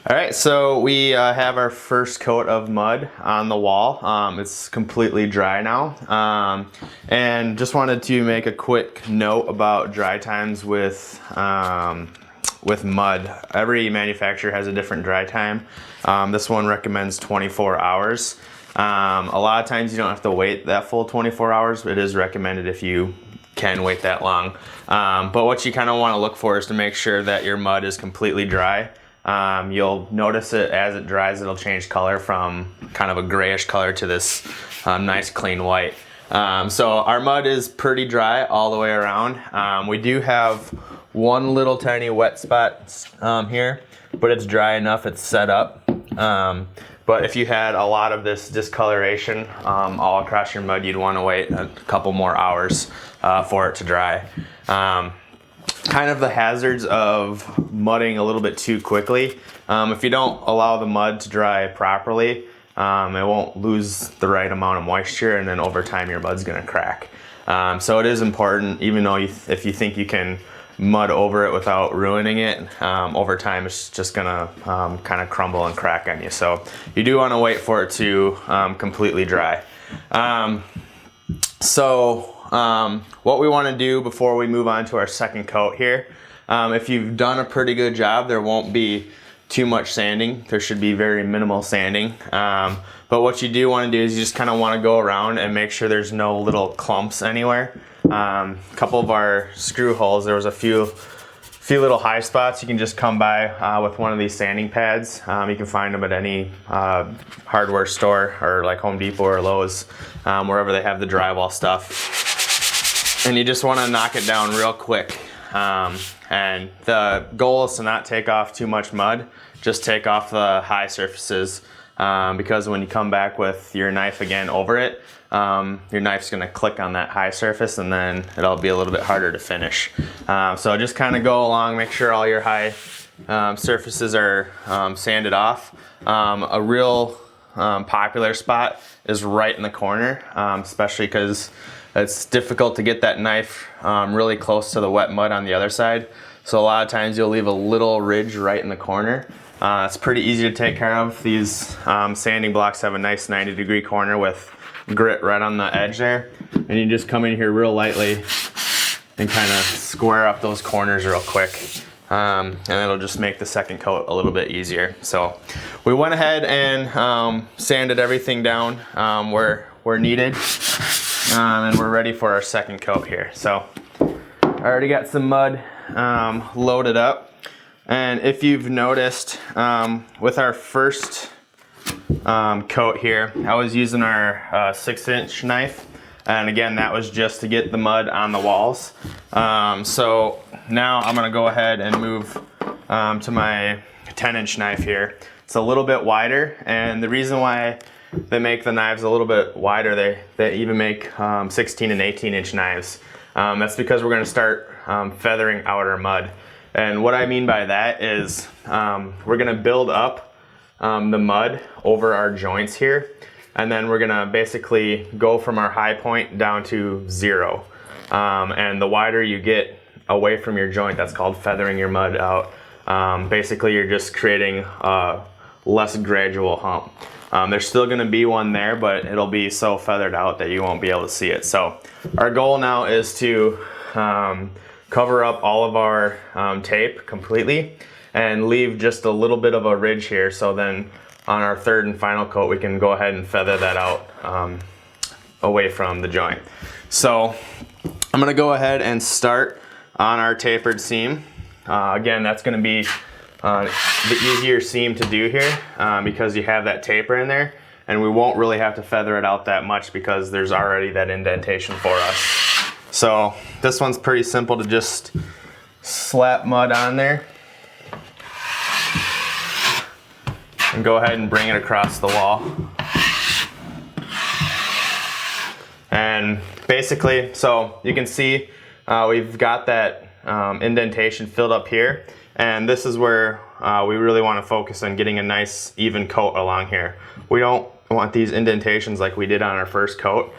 All right, so we have our first coat of mud on the wall. It's completely dry now. And just wanted to make a quick note about dry times with mud. Every manufacturer has a different dry time. This one recommends 24 hours. A lot of times you don't have to wait that full 24 hours. It is recommended if you can wait that long. But what you kind of want to look for is to make sure that your mud is completely dry. You'll notice it as it dries, it'll change color from kind of a grayish color to this nice clean white. So our mud is pretty dry all the way around. We do have one little tiny wet spot here, but it's dry enough, it's set up. But if you had a lot of this discoloration all across your mud, you'd want to wait a couple more hours for it to dry. Kind of the hazards of mudding a little bit too quickly. If you don't allow the mud to dry properly, it won't lose the right amount of moisture, and then over time your mud's gonna crack. So it is important, even though if you think you can mud over it without ruining it, over time it's just gonna kind of crumble and crack on you. So you do want to wait for it to completely dry. What we want to do before we move on to our second coat here, if you've done a pretty good job, there won't be too much sanding. There should be very minimal sanding. But what you do want to do is you just kind of want to go around and make sure there's no little clumps anywhere. A couple of our screw holes, there was a few little high spots. You can just come by with one of these sanding pads. You can find them at any hardware store or like Home Depot or Lowe's, wherever they have the drywall stuff. And you just want to knock it down real quick. And the goal is to not take off too much mud, just take off the high surfaces, because when you come back with your knife again over it, your knife's going to click on that high surface, and then it'll be a little bit harder to finish. So just kind of go along, make sure all your high surfaces are sanded off. A real popular spot is right in the corner, especially because it's difficult to get that knife really close to the wet mud on the other side. So a lot of times you'll leave a little ridge right in the corner. It's pretty easy to take care of. These sanding blocks have a nice 90-degree corner with grit right on the edge there. And you just come in here real lightly and kind of square up those corners real quick. And it'll just make the second coat a little bit easier. So we went ahead and sanded everything down where needed. And we're ready for our second coat here. So I already got some mud loaded up. And if you've noticed, with our first coat here, I was using our 6-inch knife. And again, that was just to get the mud on the walls. So now I'm gonna go ahead and move to my 10-inch knife here. It's a little bit wider, and the reason why they make the knives a little bit wider, they even make 16 and 18-inch knives. That's because we're gonna start feathering out our mud. And what I mean by that is we're gonna build up the mud over our joints here, and then we're gonna basically go from our high point down to 0. And the wider you get away from your joint, that's called feathering your mud out. Basically you're just creating a less gradual hump. There's still gonna be one there, but it'll be so feathered out that you won't be able to see it. So our goal now is to cover up all of our tape completely and leave just a little bit of a ridge here, so then on our third and final coat we can go ahead and feather that out away from the joint. So I'm gonna go ahead and start on our tapered seam. Again, that's gonna be the easier seam to do here because you have that taper in there, and we won't really have to feather it out that much because there's already that indentation for us. So this one's pretty simple to just slap mud on there and go ahead and bring it across the wall. And basically, so you can see we've got that indentation filled up here, and this is where we really want to focus on getting a nice even coat along here. We don't want these indentations like we did on our first coat,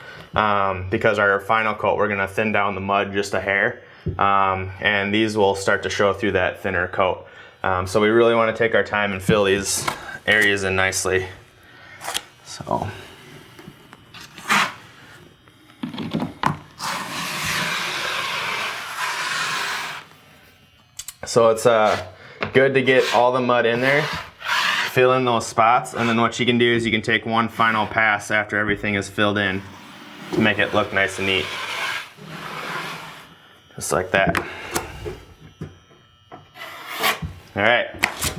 because our final coat we're going to thin down the mud just a hair, and these will start to show through that thinner coat. So we really want to take our time and fill these areas in nicely. So it's good to get all the mud in there, fill in those spots, and then what you can do is you can take one final pass after everything is filled in to make it look nice and neat. Just like that. All right,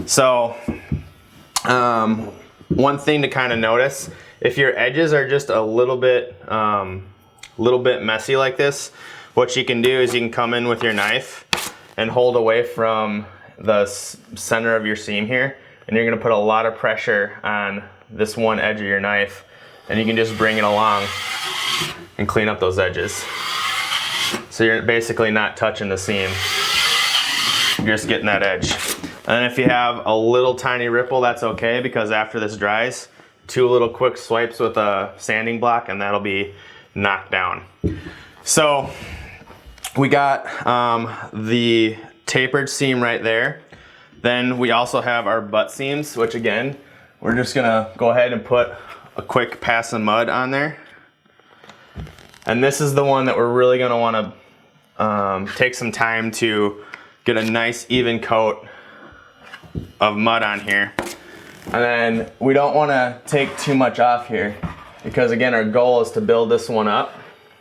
so one thing to kind of notice, if your edges are just a little bit messy like this, what you can do is you can come in with your knife and hold away from the center of your seam here, and you're gonna put a lot of pressure on this one edge of your knife, and you can just bring it along and clean up those edges. So you're basically not touching the seam, you're just getting that edge. And then if you have a little tiny ripple, that's okay, because after this dries, 2 little quick swipes with a sanding block and that'll be knocked down. So we got the tapered seam right there. Then we also have our butt seams, which again, we're just gonna go ahead and put a quick pass of mud on there. And this is the one that we're really gonna wanna take some time to get a nice even coat of mud on here. And then we don't wanna take too much off here, because again, our goal is to build this one up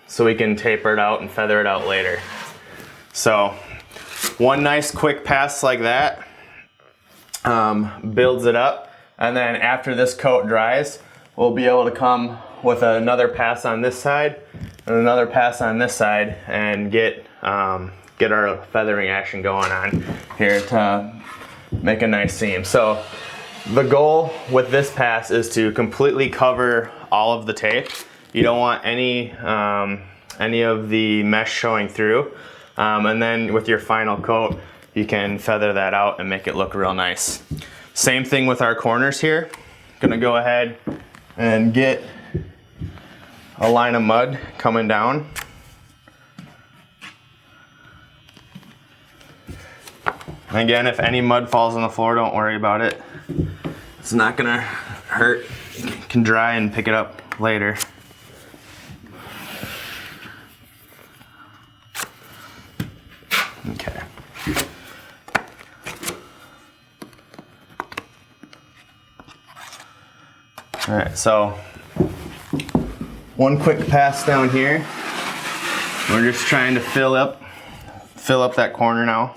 so we can taper it out and feather it out later. So one nice quick pass like that builds it up, and then after this coat dries, we'll be able to come with another pass on this side and another pass on this side and get our feathering action going on here to make a nice seam. So the goal with this pass is to completely cover all of the tape. You don't want any of the mesh showing through. And then with your final coat, you can feather that out and make it look real nice. Same thing with our corners here. Gonna go ahead and get a line of mud coming down. And again, if any mud falls on the floor, don't worry about it. It's not gonna hurt. You can dry and pick it up later. Okay. All right, so one quick pass down here. We're just trying to fill up that corner now.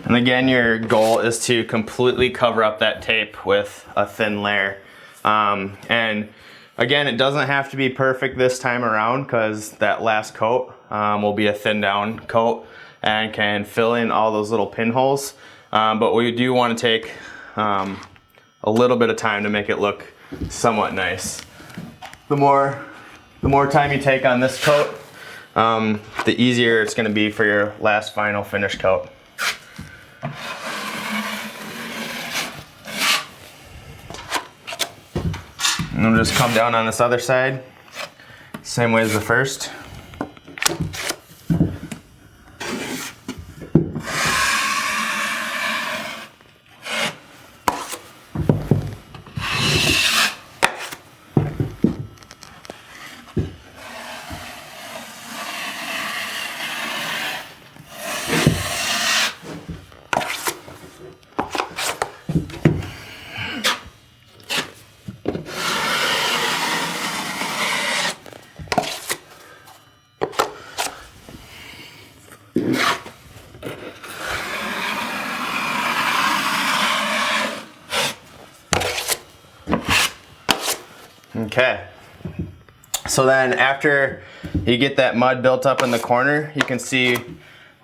And again, your goal is to completely cover up that tape with a thin layer. And again, it doesn't have to be perfect this time around, because that last coat will be a thin down coat and can fill in all those little pinholes. But we do want to take a little bit of time to make it look somewhat nice. The more time you take on this coat, the easier it's going to be for your last final finish coat. And we'll just come down on this other side, same way as the first. Okay, So then after you get that mud built up in the corner, you can see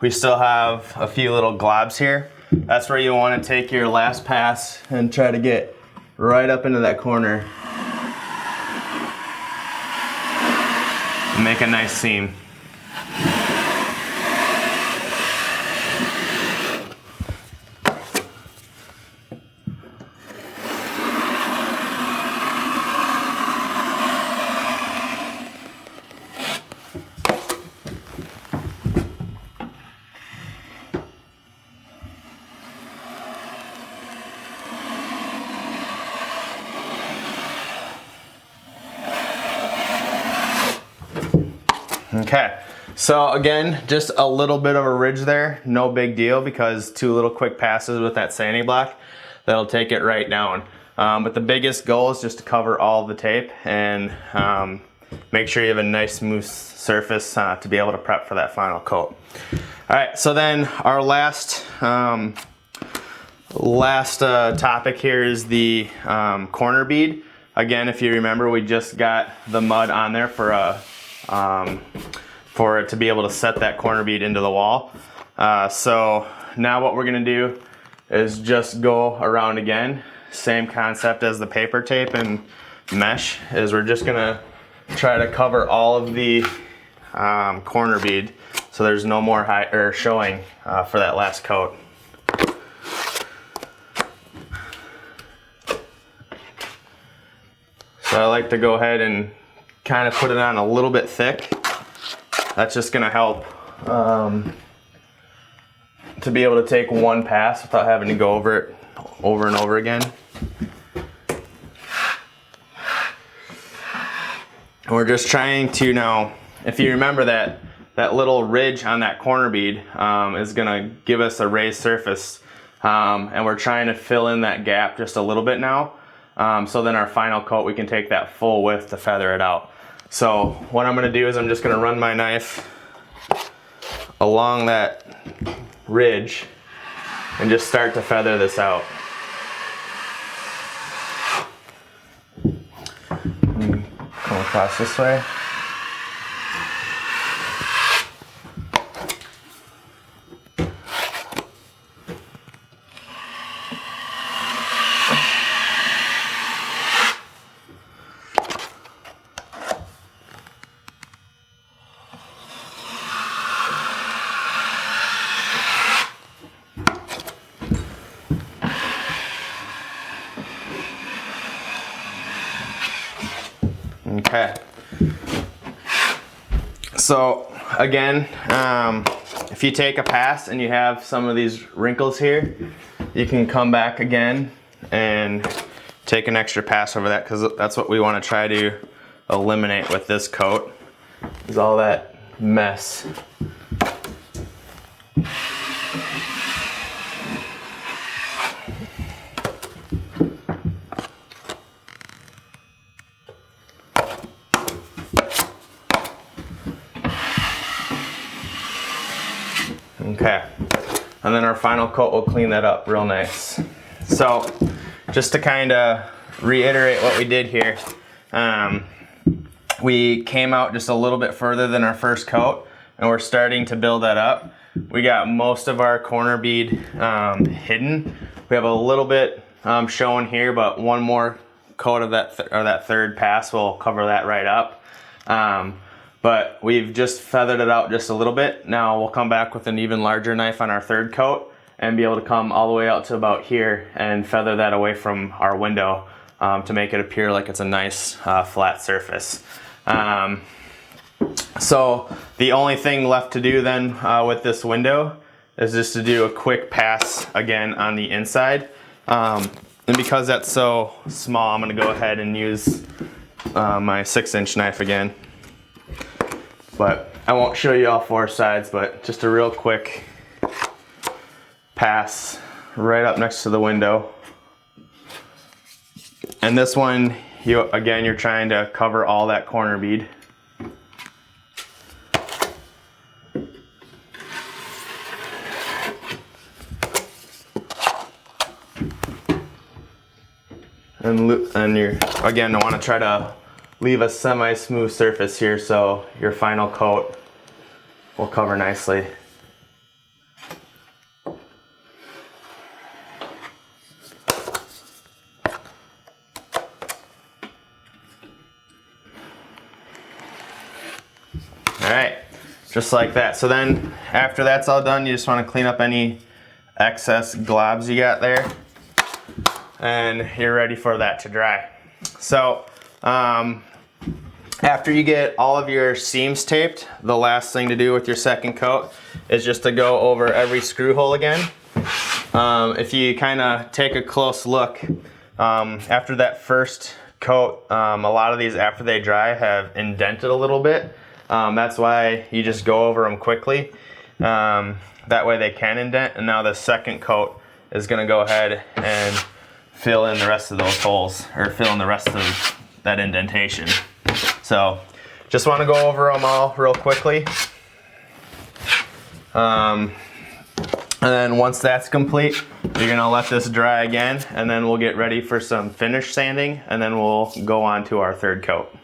we still have a few little globs here. That's where you want to take your last pass and try to get right up into that corner and make a nice seam. Okay, so again, just a little bit of a ridge there, no big deal, because 2 little quick passes with that sanding block, that'll take it right down. But the biggest goal is just to cover all the tape and make sure you have a nice smooth surface to be able to prep for that final coat. All right, so then our last topic here is the corner bead. Again, if you remember, we just got the mud on there for it to be able to set that corner bead into the wall. So now what we're gonna do is just go around again. Same concept as the paper tape and mesh, is we're just gonna try to cover all of the corner bead so there's no more showing for that last coat. So I like to go ahead and kind of put it on a little bit thick. That's just gonna help to be able to take one pass without having to go over it over and over again. And we're just trying to now, if you remember that little ridge on that corner bead is gonna give us a raised surface, and we're trying to fill in that gap just a little bit now. So then our final coat, we can take that full width to feather it out. So what I'm gonna do is I'm just gonna run my knife along that ridge and just start to feather this out. Come across this way. Okay, so again, if you take a pass and you have some of these wrinkles here, you can come back again and take an extra pass over that, because that's what we want to try to eliminate with this coat, is all that mess. Okay, and then our final coat will clean that up real nice. So just to kind of reiterate what we did here, we came out just a little bit further than our first coat, and we're starting to build that up. We got most of our corner bead hidden. We have a little bit showing here, but one more coat of that third pass will cover that right up. But we've just feathered it out just a little bit. Now we'll come back with an even larger knife on our third coat and be able to come all the way out to about here and feather that away from our window to make it appear like it's a nice flat surface. So the only thing left to do then with this window is just to do a quick pass again on the inside. And because that's so small, I'm gonna go ahead and use my 6-inch knife again. But I won't show you all 4 sides, but just a real quick pass right up next to the window. And this one, again, you're trying to cover all that corner bead. And you're, again, I want to try to leave a semi-smooth surface here so your final coat will cover nicely. All right, just like that. So then after that's all done, you just want to clean up any excess globs you got there, and you're ready for that to dry. So after you get all of your seams taped, the last thing to do with your second coat is just to go over every screw hole again. If you kind of take a close look, after that first coat, a lot of these after they dry have indented a little bit. That's why you just go over them quickly. That way they can indent, and now the second coat is going to go ahead and fill in the rest of those holes, or fill in the rest of that indentation. So just want to go over them all real quickly. And then once that's complete, you're going to let this dry again, and then we'll get ready for some finish sanding, and then we'll go on to our third coat.